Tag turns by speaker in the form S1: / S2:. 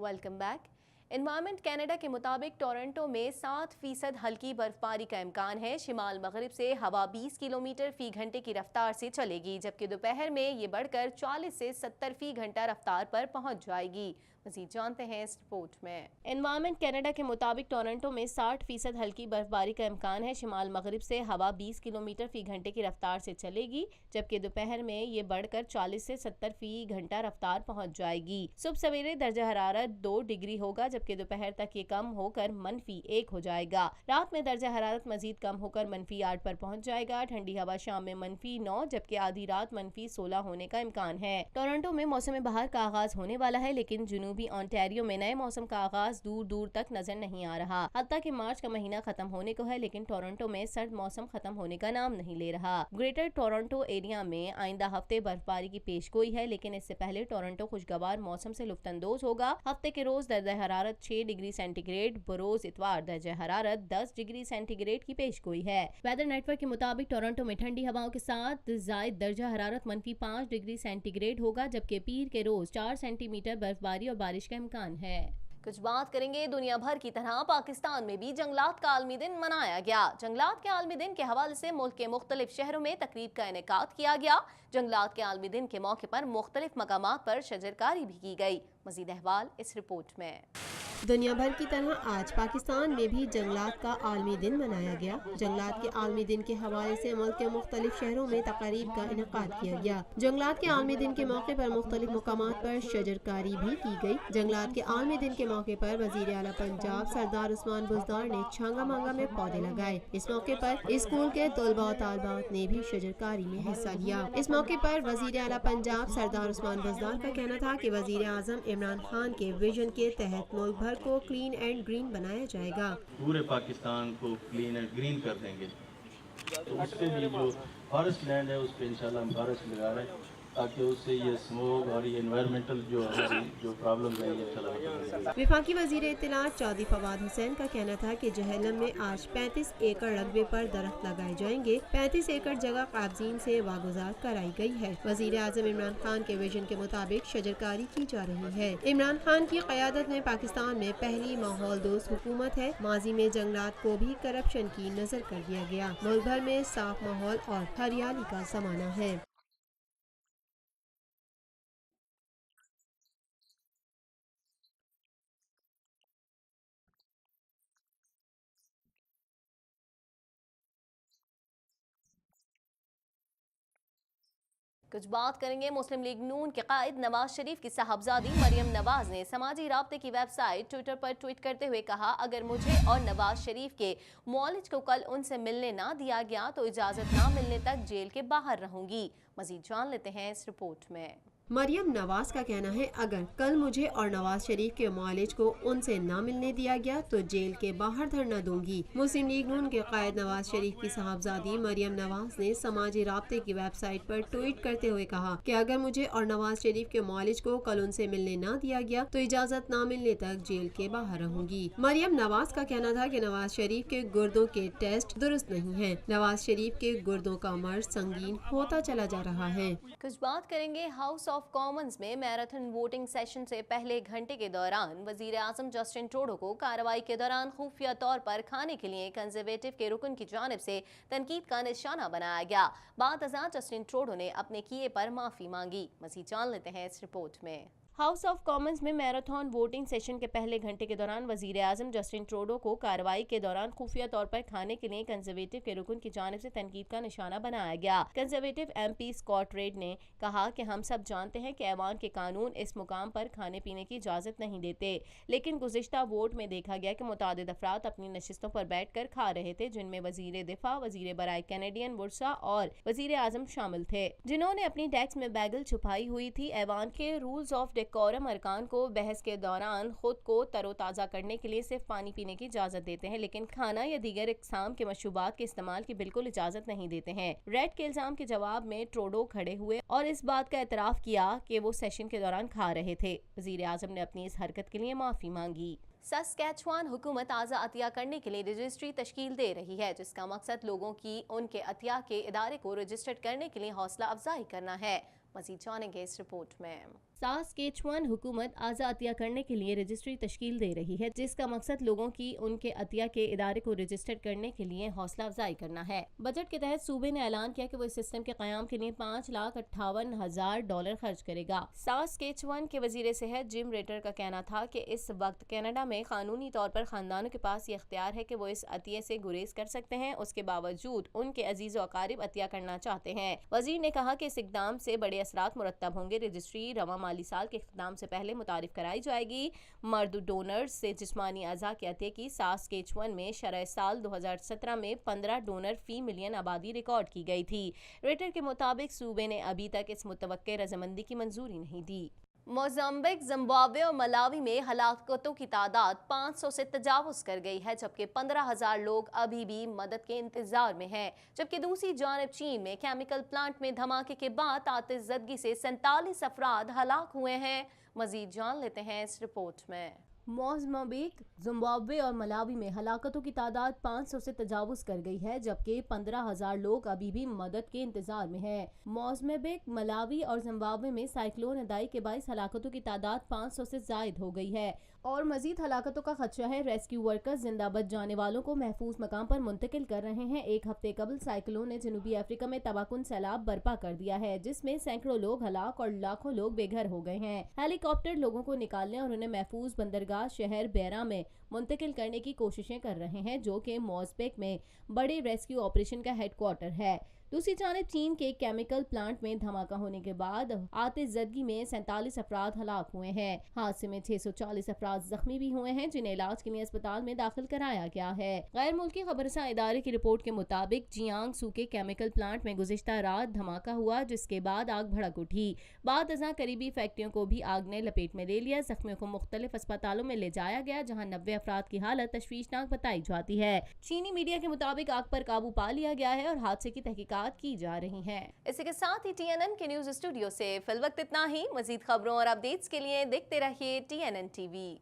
S1: Welcome back. Environment Canada के मुताबिक Toronto में 7% हल्की बर्फबारी का इम्कान है। शिमाल मगरिब से हवा 20 किलोमीटर फी घंटे की रफ्तार से चलेगी, जबकि दोपहर में ये बढ़कर 40 से 70 फी घंटा रफ्तार पर पहुंच जाएगी। मज़ीद जानते हैं इस रिपोर्ट में। एनवायरमेंट कनाडा के मुताबिक टोरंटो में 60% हल्की बर्फबारी का इम्कान है। शिमाल मगरिब से हवा 20 किलोमीटर फी घंटे की रफ्तार से चलेगी, जबकि दोपहर में ये बढ़कर 40 से 70 फी घंटा रफ्तार पहुंच जाएगी। सुबह सवेरे दर्जा हरारत 2 डिग्री होगा, जबकि दोपहर तक ये कम होकर -1 हो जाएगा। रात में दर्जा हरारत मजीद कम होकर -8 पर पहुंच जाएगा। ठंडी हवा शाम में -9, जबकि आधी रात -16 होने का इम्कान है। टोरंटो में मौसम बहार का आगाज होने वाला है, लेकिन जुनूबी ऑन्टेरियो में नए मौसम का आगाज दूर दूर तक नजर नहीं आ रहा। हत्ता कि मार्च का महीना खत्म होने को है, लेकिन टोरंटो में सर्द मौसम खत्म होने का नाम नहीं ले रहा। ग्रेटर टोरंटो एरिया में आइंदा हफ्ते बर्फबारी की पेशगोई है, लेकिन इससे पहले टोरंटो खुशगवार मौसम से लुफ्तंदोज होगा। हफ्ते के रोज दर्जा हरारत 6 डिग्री सेंटीग्रेड, बरोज इतवार दर्जा हरारत 10 डिग्री सेंटीग्रेड की पेशगोई है। वेदर नेटवर्क के मुताबिक टोरंटो में ठंडी हवाओं के साथ जायद दर्जा हरारत -5 डिग्री सेंटीग्रेड होगा, जबकि पीर के रोज 4 सेंटीमीटर बर्फबारी और बारिश का इम्कान है। कुछ बात करेंगे दुनिया भर की तरह पाकिस्तान में भी जंगलात का आलमी दिन मनाया गया। जंगलात के आलमी दिन के हवाले से मुल्क के मुख्तलिफ शहरों में तकरीब का इनेकाद किया गया। जंगलात के आलमी दिन के मौके पर मुख्तलिफ मकामात पर शजरकारी भी की गई। मजीद अहवाल इस रिपोर्ट में।
S2: दुनिया भर की तरह आज पाकिस्तान में भी जंगलात का आलमी दिन मनाया गया। जंगलात के आलमी दिन के हवाले से मुल्क के मुख्तलिफ शहरों में तकरीब का इनेकाद किया गया। जंगलात के आलमी दिन के मौके पर मुख्तलिफ मुकामात पर शजरकारी भी की गई। जंगलात के आलमी दिन के मौके पर वजीर आला पंजाब सरदार उस्मान बुज़दार ने छांगा मांगा में पौधे लगाए। इस मौके पर स्कूल के तलबा और तालिबात ने भी शजरकारी में हिस्सा लिया। इस मौके पर वजीर आला पंजाब सरदार उस्मान बुज़दार का कहना था कि वजीर आज़म इमरान खान के विजन के तहत मुल्क भर को क्लीन एंड ग्रीन बनाया जाएगा।
S3: पूरे पाकिस्तान को क्लीन एंड ग्रीन कर देंगे, तो उसके लिए जो फॉरेस्ट लैंड है उस पर इंशाल्लाह हम फॉरेस्ट लगा रहे हैं, ताकि उससे ये स्मोक और ये एनवायरमेंटल जो प्रॉब्लम है ये चला जाए।
S2: विफाकी वजीर इत्तलात चौधरी फवाद हुसैन का कहना था कि जहलम में आज 35 एकड़ रकबे पर दरख्त लगाए जाएंगे। 35 एकड़ जगह काबजीन से वागुजार कराई गई है। वजीर आज़म इमरान खान के विजन के मुताबिक शजरकारी की जा रही है। इमरान खान की क़यादत में पाकिस्तान में पहली माहौल दोस्त हुकूमत है। माजी में जंगलात को भी करप्शन की नजर कर दिया गया। मुल्क भर में साफ माहौल और हरियाली का ज़माना है।
S1: कुछ बात करेंगे मुस्लिम लीग नून के कायद नवाज शरीफ की साहबजादी मरियम नवाज ने समाजी राब्ते की वेबसाइट ट्विटर पर ट्वीट करते हुए कहा, अगर मुझे और नवाज शरीफ के मौलिज को कल उनसे मिलने ना दिया गया तो इजाज़त ना मिलने तक जेल के बाहर रहूंगी। मजीद जान लेते हैं इस रिपोर्ट में।
S2: मरियम नवाज का कहना है, अगर कल मुझे और नवाज शरीफ के मौलिज को उनसे न मिलने दिया गया तो जेल के बाहर धरना दूंगी। मुस्लिम लीग नून के कायद नवाज शरीफ की साहबजादी मरियम नवाज ने समाजी राब्ते की वेबसाइट पर ट्वीट करते हुए कहा कि अगर मुझे और नवाज शरीफ के मौलिज को कल उनसे मिलने न दिया गया तो इजाज़त न मिलने तक जेल के बाहर रहूंगी। मरियम नवाज का कहना था कि नवाज शरीफ के गुर्दों के टेस्ट दुरुस्त नहीं है। नवाज शरीफ के गुर्दों का मर्ज संगीन होता चला जा रहा है।
S1: कुछ बात करेंगे हाउस ऑफ कॉमन्स में मैराथन वोटिंग सेशन से पहले घंटे के दौरान वजीर आजम जस्टिन ट्रूडो को कार्रवाई के दौरान खुफिया तौर पर खाने के लिए कंजर्वेटिव के रुकन की जानिब से तनकीद का निशाना बनाया गया। बाद अज़ां जस्टिन ट्रूडो ने अपने किए पर माफी मांगी। मज़ीद जान लेते हैं इस रिपोर्ट में। हाउस ऑफ कॉमन्स में मैराथन वोटिंग सेशन के पहले घंटे के दौरान वजीर आजम जस्टिन ट्रूडो को कार्रवाई के दौरान खुफिया तौर पर खाने के लिए कंजर्वेटिव के रुकन की जानिब से तनकीद का निशाना बनाया गया। कंजर्वेटिव MP स्कॉट रेड ने कहा कि हम सब जानते हैं कि ऐवान के कानून इस मुकाम पर खाने पीने की इजाज़त नहीं देते, लेकिन गुज़िश्ता वोट में देखा गया कि मुतादिद अफराद अपनी नशिस्तों पर बैठ कर खा रहे थे, जिनमें वजीर दिफा, वजीर बराए कैनेडियन वुरसा और वजीर आजम शामिल थे, जिन्होंने अपनी डेस्क में बैगल छुपाई हुई थी। ऐवान के रूल्स ऑफ डेकोरम अरकान को बहस के दौरान खुद को तरोताज़ा करने के लिए सिर्फ पानी पीने की इजाज़त देते हैं, लेकिन खाना या दीगर इक़साम के मशरूबात के इस्तेमाल की बिल्कुल इजाज़त नहीं देते हैं। रेड के इल्ज़ाम के जवाब में ट्रूडो खड़े हुए और इस बात का एतराफ़ किया कि वो सेशन के दौरान खा रहे थे। वज़ीर आज़म ने अपनी इस हरकत के लिए माफ़ी मांगी। सस्कैचुआन हुकूमत ताज़ा अतिया करने के लिए रजिस्ट्री तश्कील दे रही है, जिसका मकसद लोगों की उनके अतिया के इदारे को रजिस्टर्ड करने के लिए हौसला अफजाई करना है। मज़ीद जानेंगे इस रिपोर्ट में। सास्केचुआन हुकूमत आज़ा अतिया करने के लिए रजिस्ट्री तश्कील दे रही है, जिसका मकसद लोगों की उनके अतिया के इदारे को रजिस्टर करने के लिए हौसला अफजाई करना है। बजट के तहत सूबे ने ऐलान किया कि वो इस सिस्टम के क़याम के लिए $5,58,000 खर्च करेगा। सास्केचुआन के वजीर सेहत जिम रेटर का कहना था कि इस वक्त कनाडा में कानूनी तौर पर खानदानों के पास ये इख्तियार है कि वो इस अतिये से गुरेज कर सकते हैं। उसके बावजूद उनके अजीज व अकारिब अतिया करना चाहते हैं। वजीर ने कहा कि इस इकदाम से बड़े असरात मुरत्तब होंगे। रजिस्ट्री रवा माली साल के इख्तिताम से पहले मुतारिफ कराई जाएगी। मर्द डोनर्स से जिस्मानी अज़ा के अतिये की सास्केचुआन में शरह साल 2017 में 15 डोनर फी मिलियन आबादी रिकॉर्ड की गई थी। रेटर के मुताबिक सूबे ने अभी तक इस मुतवक्के रजामंदी की मंजूरी नहीं दी। मोज़ाम्बिक, जिम्बाब्वे और मलावी में हलाकतों की तादाद 500 से तजावुज़ कर गई है, जबकि 15,000 लोग अभी भी मदद के इंतजार में हैं। जबकि दूसरी जानिब चीन में केमिकल प्लांट में धमाके के बाद आतिशज़दगी से 47 अफराद हलाक हुए हैं। मजीद जान लेते हैं इस रिपोर्ट में। मोज़ाम्बिक, जिम्बाब्वे और मलावी में हलाकतों की तादाद 500 से तजावुज़ कर गई है, जबकि 15,000 लोग अभी भी मदद के इंतजार में हैं। मोज़ाम्बिक, मलावी और जिम्बाब्वे में साइक्लोन अदाई के बाइस हलाकतों की तादाद 500 से ज़ायद हो गई है और मजीद हलाकतों का खदशा है। रेस्क्यू वर्कर्स जिंदा बच जाने वालों को महफूज मकाम पर मुंतकिल कर रहे हैं। एक हफ्ते कबल साइक्लोन ने जनूबी अफ्रीका में तबाहकुन सैलाब बर्पा कर दिया है, जिसमें सैकड़ों लोग हलाक और लाखों लोग बेघर हो गए हैं। हेलीकॉप्टर लोगों को निकालने और उन्हें महफूज बंदरगाह शहर बेरा में मुंतकिल करने की कोशिशें कर रहे हैं, जो कि मोज़ाम्बिक में बड़े रेस्क्यू ऑपरेशन का हेडक्वार्टर है। दूसरी जानिब चीन के केमिकल प्लांट में धमाका होने के बाद आतिशज़दगी में 47 अफराद हलाक हुए हैं। हादसे में 640 अफराद जख्मी भी हुए हैं, जिन्हें इलाज के लिए अस्पताल में दाखिल कराया गया है। गैर मुल्की खबरसां इदारे की रिपोर्ट के मुताबिक जियांगसू के केमिकल प्लांट में गुज़िश्ता रात धमाका हुआ, जिसके बाद आग भड़क उठी। बाद अज़ां करीबी फैक्ट्रियों को भी आग ने लपेट में ले लिया। जख्मियों को मुख्तलिफ अस्पतालों में ले जाया गया, जहाँ 90 अफराद की हालत तशवीशनाक बताई जाती है। चीनी मीडिया के मुताबिक आग पर काबू पा लिया गया है और हादसे की तहकीकात की जा रही हैं। इसी के साथ ही TNN के न्यूज स्टूडियो से फिल वक्त इतना ही। मजीद खबरों और अपडेट्स के लिए देखते रहिए TNN TV।